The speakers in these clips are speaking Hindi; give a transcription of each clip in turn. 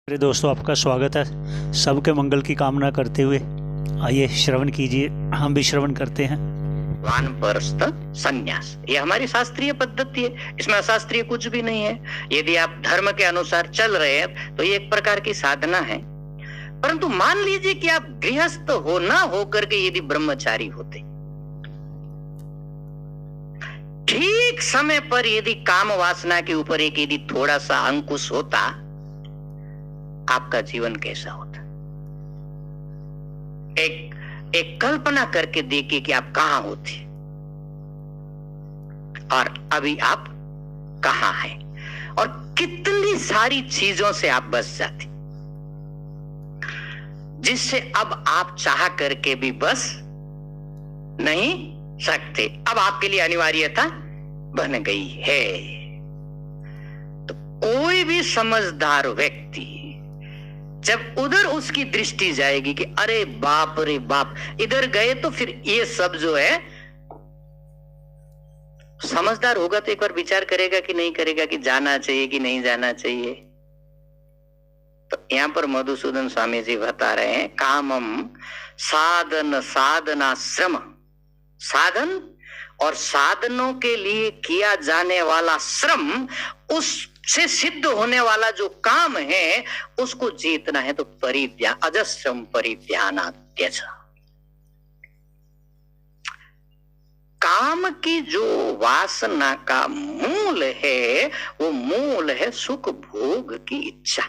मेरे दोस्तों, आपका स्वागत है। सबके मंगल की कामना करते हुए आइए श्रवण कीजिए। हम भी श्रवण करते हैं। वानप्रस्थ संन्यास, ये हमारी शास्त्रीय पद्धति है, इसमें अशास्त्रीय कुछ भी नहीं है। यदि आप धर्म के अनुसार चल रहे हैं तो ये एक प्रकार की साधना है। परंतु मान लीजिए कि आप गृहस्थ हो ना होकर के यदि ब्रह्मचारी होते, ठीक समय पर यदि काम वासना के ऊपर एक यदि थोड़ा सा अंकुश होता, आपका जीवन कैसा होता? एक कल्पना करके देखिए कि आप कहां होते और अभी आप कहां हैं, और कितनी सारी चीजों से आप बच जाते, जिससे अब आप चाह करके भी बस नहीं सकते। अब आपके लिए अनिवार्यता बन गई है। तो कोई भी समझदार व्यक्ति जब उधर उसकी दृष्टि जाएगी कि अरे बाप रे बाप, इधर गए तो फिर ये सब जो है, समझदार होगा तो एक बार विचार करेगा कि नहीं करेगा कि जाना चाहिए कि नहीं जाना चाहिए। तो यहां पर मधुसूदन स्वामी जी बता रहे हैं, कामम साधन साधनाश्रम, साधन और साधनों के लिए किया जाने वाला श्रम, उससे सिद्ध होने वाला जो काम है उसको जीतना है। तो परिध्यान, अजस्रम परिध्यानात्यज, काम की जो वासना का मूल है वो मूल है सुख भोग की इच्छा।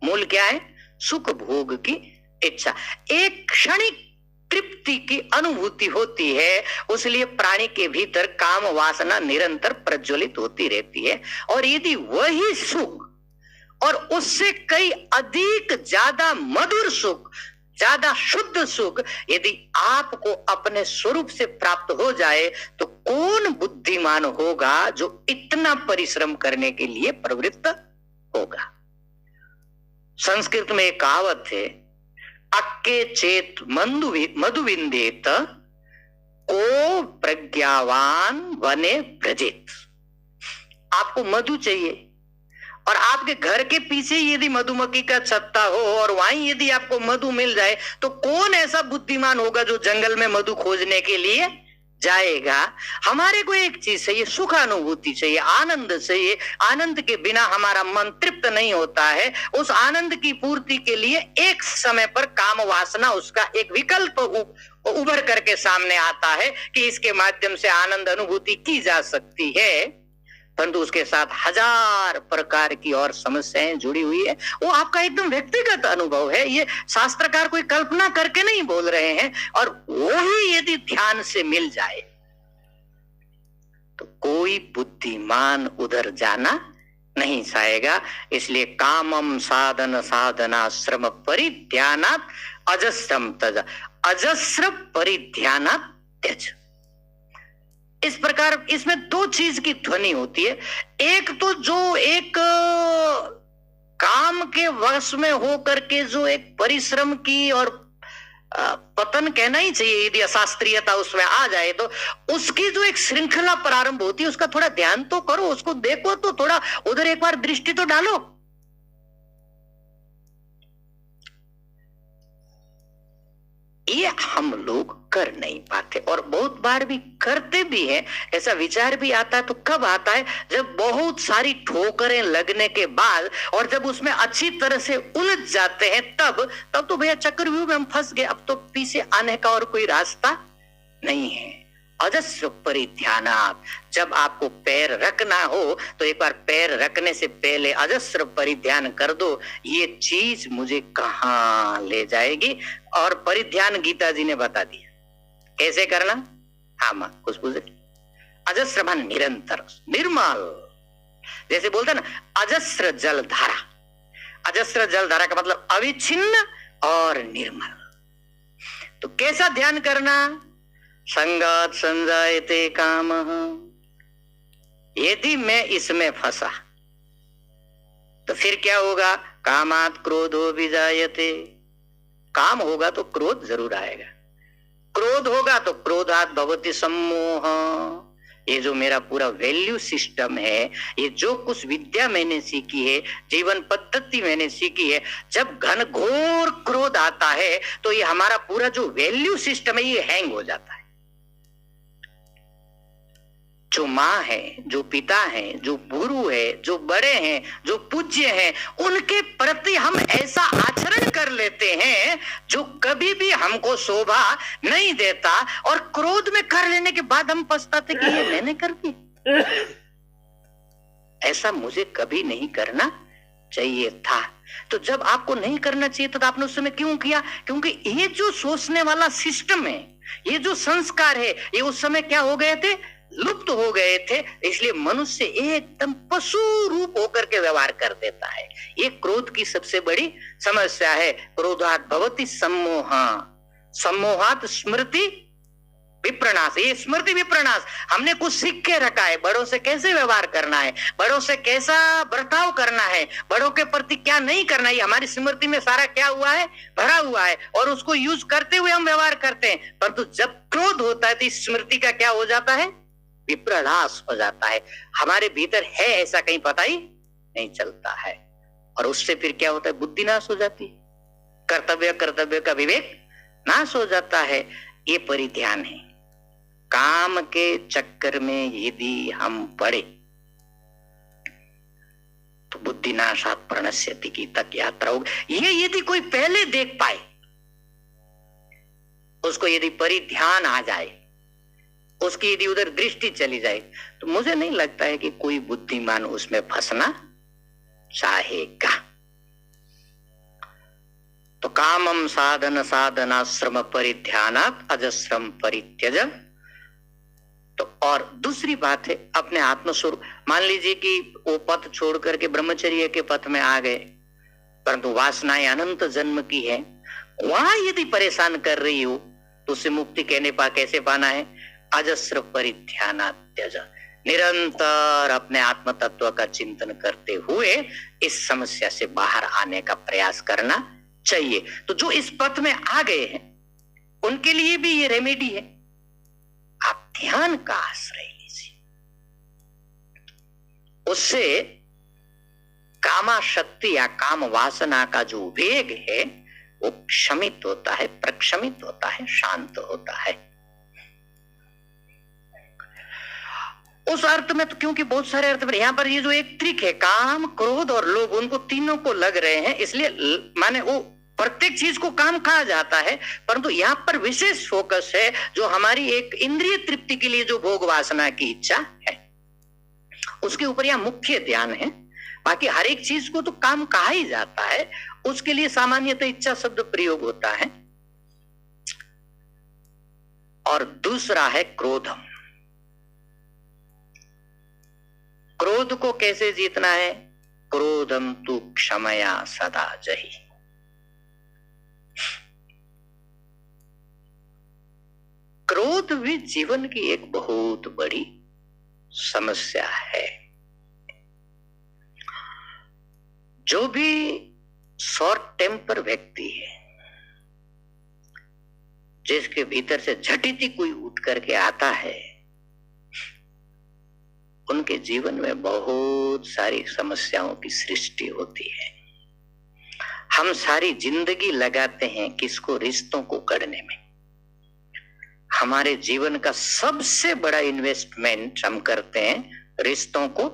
मूल क्या है? सुख भोग की इच्छा। एक क्षणिक तृप्ति की अनुभूति होती है, उसलिए प्राणी के भीतर काम वासना निरंतर प्रज्वलित होती रहती है। और यदि वही सुख और उससे कई अधिक ज्यादा मधुर सुख, ज्यादा शुद्ध सुख यदि आपको अपने स्वरूप से प्राप्त हो जाए, तो कौन बुद्धिमान होगा जो इतना परिश्रम करने के लिए प्रवृत्त होगा? संस्कृत में एक कहावत है, अक्के चेत मधुविंदेत को प्रज्ञावान वने व्रजेत। आपको मधु चाहिए और आपके घर के पीछे यदि मधुमक्खी का छत्ता हो और वहीं यदि आपको मधु मिल जाए, तो कौन ऐसा बुद्धिमान होगा जो जंगल में मधु खोजने के लिए जाएगा? हमारे को एक चीज चाहिए, सुख अनुभूति चाहिए, आनंद चाहिए। आनंद के बिना हमारा मन तृप्त नहीं होता है। उस आनंद की पूर्ति के लिए एक समय पर काम वासना उसका एक विकल्प उभर करके सामने आता है कि इसके माध्यम से आनंद अनुभूति की जा सकती है, परंतु उसके साथ हजार प्रकार की और समस्याएं जुड़ी हुई है। वो आपका एकदम व्यक्तिगत अनुभव है, ये शास्त्रकार कोई कल्पना करके नहीं बोल रहे हैं। और वही यदि ध्यान से मिल जाए तो कोई बुद्धिमान उधर जाना नहीं चाहेगा। इसलिए कामम साधन साधनाश्रम परिध्यानात् अजस्रम तज, अजस्र परिध्यानात् त्यज। इस प्रकार इसमें दो चीज की ध्वनि होती है। एक तो जो एक काम के वश में हो करके जो एक परिश्रम की और पतन कहना ही चाहिए, यदि अशास्त्रीयता उसमें आ जाए तो उसकी जो एक श्रृंखला प्रारंभ होती है, उसका थोड़ा ध्यान तो करो, उसको देखो, तो थोड़ा उधर एक बार दृष्टि तो डालो। ये हम लोग कर नहीं पाते, और बहुत बार भी करते भी हैं। ऐसा विचार भी आता है तो कब आता है? जब बहुत सारी ठोकरें लगने के बाद और जब उसमें अच्छी तरह से उलझ जाते हैं, तब तो भैया चक्रव्यूह में हम फंस गए, अब तो पीछे आने का और कोई रास्ता नहीं है। अजस्र परिध्यानात्, जब आपको पैर रखना हो तो एक बार पैर रखने से पहले अजस्र परिध्यान कर दो, ये चीज मुझे कहां ले जाएगी। और परिध्यान गीता जी ने बता दिया कैसे करना। हाँ मां, कुछ पूछे? अजस्र मान निरंतर, निर्मल, जैसे बोलते ना अजस्र जल धारा। अजस्र जल धारा का मतलब अविच्छिन्न और निर्मल। तो कैसा ध्यान करना? संगात संजायते कामः, यदि मैं इसमें फंसा तो फिर क्या होगा? कामात् क्रोधो विजायते, काम होगा तो क्रोध जरूर आएगा, क्रोध होगा तो क्रोधात् भवति सम्मोह, ये जो मेरा पूरा वैल्यू सिस्टम है, ये जो कुछ विद्या मैंने सीखी है, जीवन पद्धति मैंने सीखी है, जब घनघोर क्रोध आता है तो ये हमारा पूरा जो वैल्यू सिस्टम है ये हैंग हो जाता है। जो माँ है, जो पिता है, जो गुरु है, जो बड़े हैं, जो पूज्य हैं, उनके प्रति हम ऐसा आचरण कर लेते हैं जो कभी भी हमको शोभा नहीं देता, और क्रोध में कर लेने के बाद हम पछताते कि ये मैंने कर दी, ऐसा मुझे कभी नहीं करना चाहिए था। तो जब आपको नहीं करना चाहिए तो आपने उस समय क्यों किया? क्योंकि ये जो सोचने वाला सिस्टम है, ये जो संस्कार है, ये उस समय क्या हो गए थे? लुप्त हो गए थे। इसलिए मनुष्य एकदम पशु रूप होकर के व्यवहार कर देता है। ये क्रोध की सबसे बड़ी समस्या है। क्रोधात् भवति सम्मोहा, सम्मोहात् स्मृति विप्रनाश। ये स्मृति विप्रनाश हमने कुछ सीख के रखा है, बड़ों से कैसे व्यवहार करना है, बड़ों से कैसा बर्ताव करना है, बड़ों के प्रति क्या नहीं करना है, हमारी स्मृति में सारा क्या हुआ है? भरा हुआ है, और उसको यूज करते हुए हम व्यवहार करते हैं। परंतु जब क्रोध होता है तो इस स्मृति का क्या हो जाता है? विप्रनाश हो जाता है। हमारे भीतर है ऐसा कहीं पता ही नहीं चलता है, और उससे फिर क्या होता है? बुद्धि नाश हो जाती है, कर्तव्य का विवेक नाश हो जाता है। ये परिध्यान है। काम के चक्कर में यदि हम पड़े तो बुद्धि नाशात् प्रणश्यति की तक यात्रा होगी। ये यदि कोई पहले देख पाए, उसको यदि परिध्यान आ जाए, उसकी यदि उधर दृष्टि चली जाए, तो मुझे नहीं लगता है कि कोई बुद्धिमान उसमें फंसना चाहेगा। तो कामम साधन साधनाश्रम परिध्यानात् अजस्रम परित्यज। तो और दूसरी बात है अपने आत्मस्वरूप। मान लीजिए कि वो पथ छोड़ करके ब्रह्मचर्य के पथ में आ गए, परंतु वासनाएं अनंत जन्म की है, वहां यदि परेशान कर रही हो तो उससे मुक्ति कैसे पाना है? अजस्र परिध्यानात् त्यज। निरंतर अपने आत्म तत्व का चिंतन करते हुए इस समस्या से बाहर आने का प्रयास करना चाहिए। तो जो इस पथ में आ गए हैं उनके लिए भी ये रेमेडी है। आप ध्यान का आश्रय लीजिए, उससे कामा शक्ति या काम वासना का जो वेग है वो क्षमित होता है, प्रक्षमित होता है, शांत होता है। उस अर्थ में तो, क्योंकि बहुत सारे अर्थ में यहाँ पर ये जो एक ट्रिक है, काम, क्रोध और लोभ, उनको तीनों को लग रहे हैं, इसलिए माने वो प्रत्येक चीज को काम कहा जाता है, परंतु यहाँ पर विशेष फोकस है जो हमारी एक इंद्रिय तृप्ति के लिए जो भोग वासना की इच्छा है, उसके ऊपर यहाँ मुख्य ध्यान है। बाकी हर एक चीज को तो काम कहा ही जाता है, उसके लिए सामान्यतः इच्छा शब्द प्रयोग होता है। और दूसरा है क्रोधम। क्रोध को कैसे जीतना है? क्रोधम तु क्षमया सदा जहि। क्रोध भी जीवन की एक बहुत बड़ी समस्या है। जो भी शॉर्ट टेम्पर व्यक्ति है, जिसके भीतर से झटिति कोई उठ करके आता है, उनके जीवन में बहुत सारी समस्याओं की सृष्टि होती है। हम सारी जिंदगी लगाते हैं किसको? रिश्तों को गढ़ने में। हमारे जीवन का सबसे बड़ा इन्वेस्टमेंट हम करते हैं रिश्तों को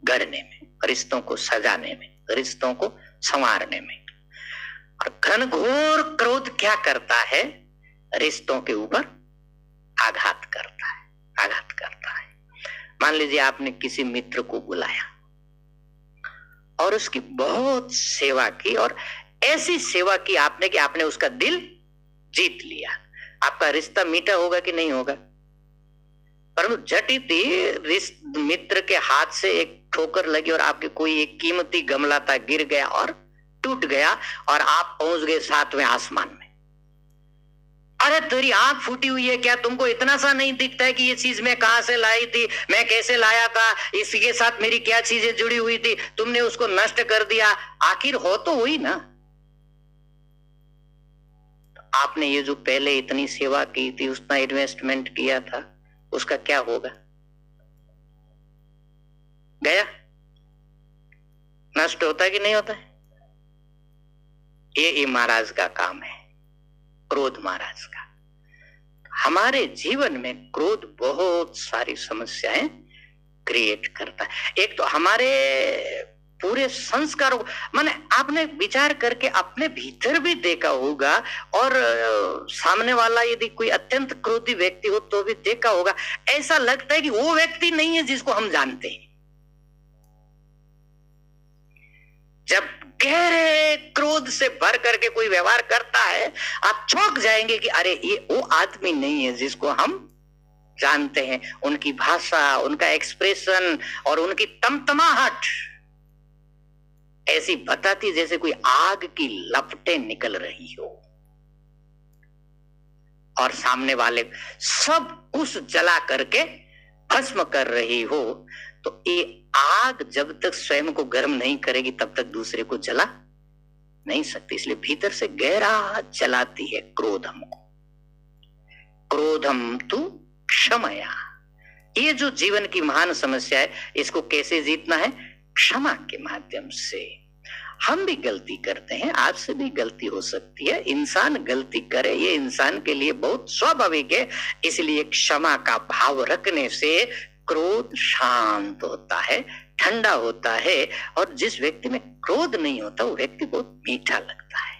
गढ़ने में, रिश्तों को सजाने में, रिश्तों को संवारने में। और घनघोर क्रोध क्या करता है? रिश्तों के ऊपर आघात करता है, आघात करता है। मान लीजिए आपने किसी मित्र को बुलाया और उसकी बहुत सेवा की, और ऐसी सेवा की आपने कि आपने उसका दिल जीत लिया। आपका रिश्ता मीठा होगा कि नहीं होगा? परंतु झटिति मित्र के हाथ से एक ठोकर लगी और आपके कोई एक कीमती गमला था, गिर गया और टूट गया, और आप पहुंच गए 7वें आसमान में। अरे तेरी आंख फूटी हुई है क्या? तुमको इतना सा नहीं दिखता है कि ये चीज मैं कहां से लाई थी, मैं कैसे लाया था, इसके साथ मेरी क्या चीजें जुड़ी हुई थी, तुमने उसको नष्ट कर दिया। आखिर हो तो हुई ना। आपने ये जो पहले इतनी सेवा की थी, उतना इन्वेस्टमेंट किया था, उसका क्या होगा? गया, नष्ट होता है कि नहीं होता है? ये महाराज का काम है, क्रोध महाराज का। हमारे जीवन में क्रोध बहुत सारी समस्याएं क्रिएट करता है। एक तो हमारे पूरे संस्कारों, माने आपने विचार करके अपने भीतर भी देखा होगा, और सामने वाला यदि कोई अत्यंत क्रोधी व्यक्ति हो तो भी देखा होगा, ऐसा लगता है कि वो व्यक्ति नहीं है जिसको हम जानते हैं। जब गहरे क्रोध से भर करके कोई व्यवहार करता है, आप चौंक जाएंगे कि अरे ये वो आदमी नहीं है जिसको हम जानते हैं। उनकी भाषा, उनका एक्सप्रेशन और उनकी तमतमाहट ऐसी बताती जैसे कोई आग की लपटें निकल रही हो, और सामने वाले सब कुछ जला करके भस्म कर रही हो। तो ये आग जब तक स्वयं को गर्म नहीं करेगी तब तक दूसरे को जला नहीं सकती। इसलिए भीतर से गहरा जलाती है क्रोध हमको। क्रोधम तु क्षमया, ये जो जीवन की महान समस्या है, इसको कैसे जीतना है? क्षमा के माध्यम से। हम भी गलती करते हैं, आपसे भी गलती हो सकती है, इंसान गलती करे ये इंसान के लिए बहुत स्वाभाविक है। इसलिए क्षमा का भाव रखने से क्रोध शांत होता है, ठंडा होता है, और जिस व्यक्ति में क्रोध नहीं होता वो व्यक्ति बहुत मीठा लगता है।